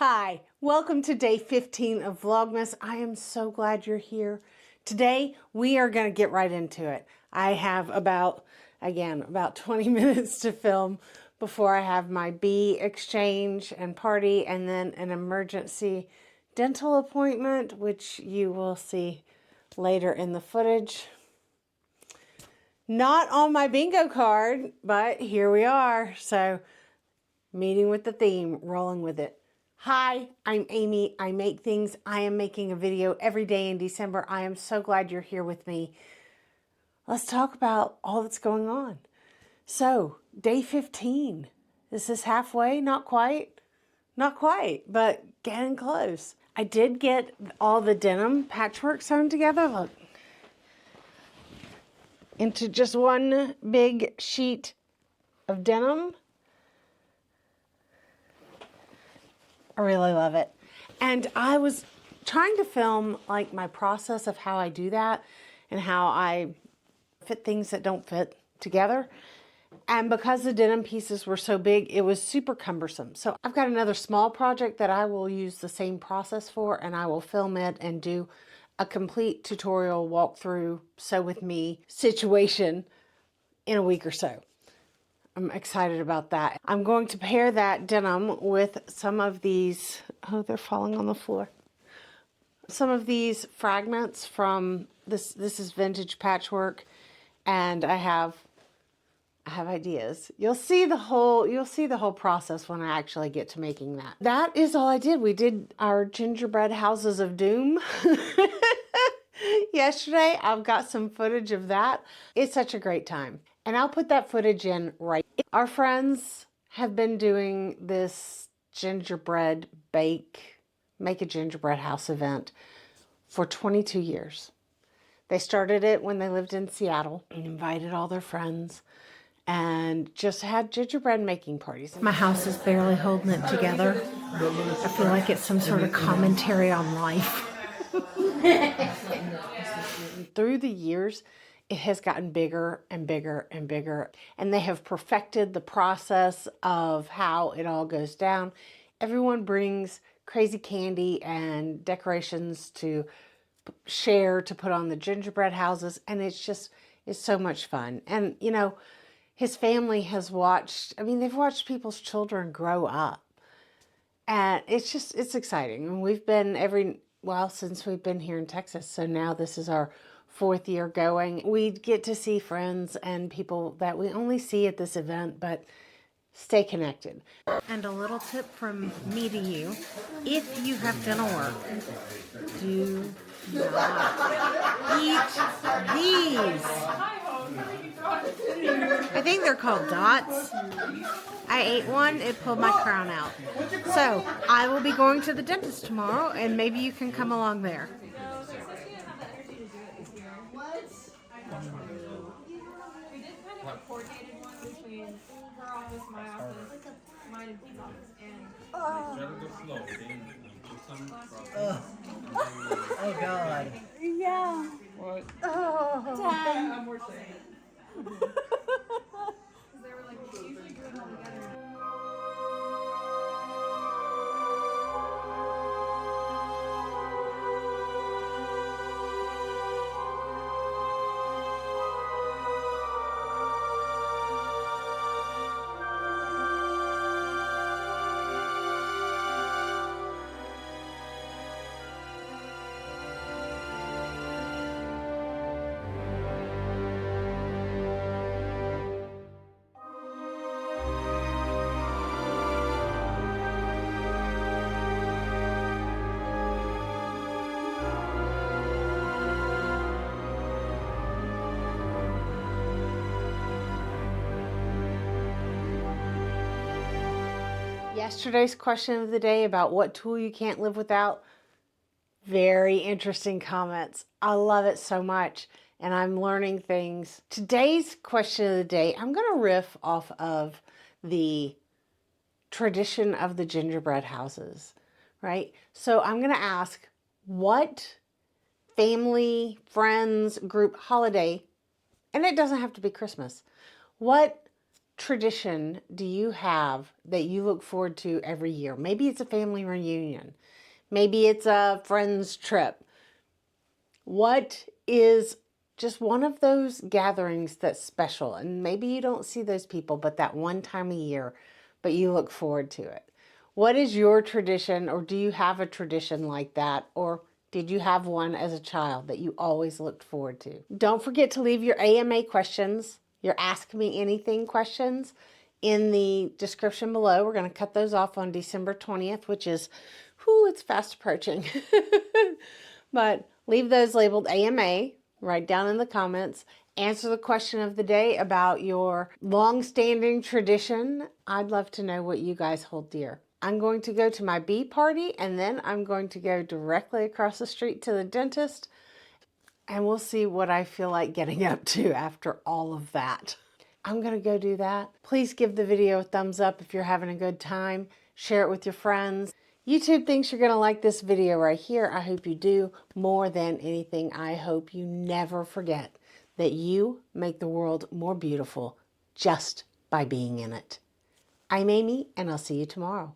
Hi, welcome to day 15 of Vlogmas. I am so glad you're here. Today, we are going to get right into it. I have about 20 minutes to film before I have my bee exchange and party and then an emergency dental appointment, which you will see later in the footage. Not on my bingo card, but here we are. So, meeting with the theme, rolling with it. Hi, I'm Amy. I make things. I am making a video every day in December. I am so glad you're here with me. Let's talk about all that's going on. So, day 15. This is halfway, not quite, but getting close. I did get all the denim patchwork sewn together, look, into just one big sheet of denim. I really love it. And I was trying to film like my process of how I do that and how I fit things that don't fit together. And because the denim pieces were so big, it was super cumbersome. So I've got another small project that I will use the same process for, and I will film it and do a complete tutorial walkthrough sew with me situation in a week or so. I'm excited about that. I'm going to pair that denim with some of these, oh, they're falling on the floor. Some of these fragments from this is vintage patchwork, and I have ideas. You'll see the whole process when I actually get to making that. That is all I did. We did our gingerbread houses of doom. Yesterday, I've got some footage of that. It's such a great time. And I'll put that footage in right. Our friends have been doing this gingerbread make a gingerbread house event for 22 years. They started it when they lived in Seattle and invited all their friends and just had gingerbread making parties. My house is barely holding it together. I feel like it's some sort of commentary on life. Through the years, it has gotten bigger and bigger and bigger, and they have perfected the process of how it all goes down. Everyone brings crazy candy and decorations to share to put on the gingerbread houses, and it's so much fun. And you know, his family has watched, they've watched people's children grow up, and it's exciting. And we've been since we've been here in Texas, so now this is our 4th year going. We get to see friends and people that we only see at this event, but stay connected. And a little tip from me to you, if you have dental work, do not eat these. I think they're called dots. I ate one, it pulled my crown out. So I will be going to the dentist tomorrow, and maybe you can come along there. We did kind of a coordinated one between her office, my office, mine and Pete's office, and Oh God. Yeah. What? Oh. Dad. Because they were like, we usually do it all together. Yesterday's question of the day about what tool you can't live without. Very interesting comments. I love it so much, and I'm learning things. Today's question of the day, I'm going to riff off of the tradition of the gingerbread houses, right? So I'm going to ask, what family, friends, group, holiday, and it doesn't have to be Christmas, what tradition do you have that you look forward to every year? Maybe it's a family reunion. Maybe it's a friend's trip. What is just one of those gatherings that's special? And maybe you don't see those people but that one time a year, but you look forward to it. What is your tradition, or do you have a tradition like that? Or did you have one as a child that you always looked forward to? Don't forget to leave your AMA questions, your Ask Me Anything questions in the description below. We're going to cut those off on December 20th, which is, whoo, it's fast approaching. But leave those labeled AMA right down in the comments. Answer the question of the day about your long-standing tradition. I'd love to know what you guys hold dear. I'm going to go to my bee party, and then I'm going to go directly across the street to the dentist, and we'll see what I feel like getting up to after all of that. I'm going to go do that. Please give the video a thumbs up if you're having a good time. Share it with your friends. YouTube thinks you're going to like this video right here. I hope you do. More than anything, I hope you never forget that you make the world more beautiful just by being in it. I'm Amy, and I'll see you tomorrow.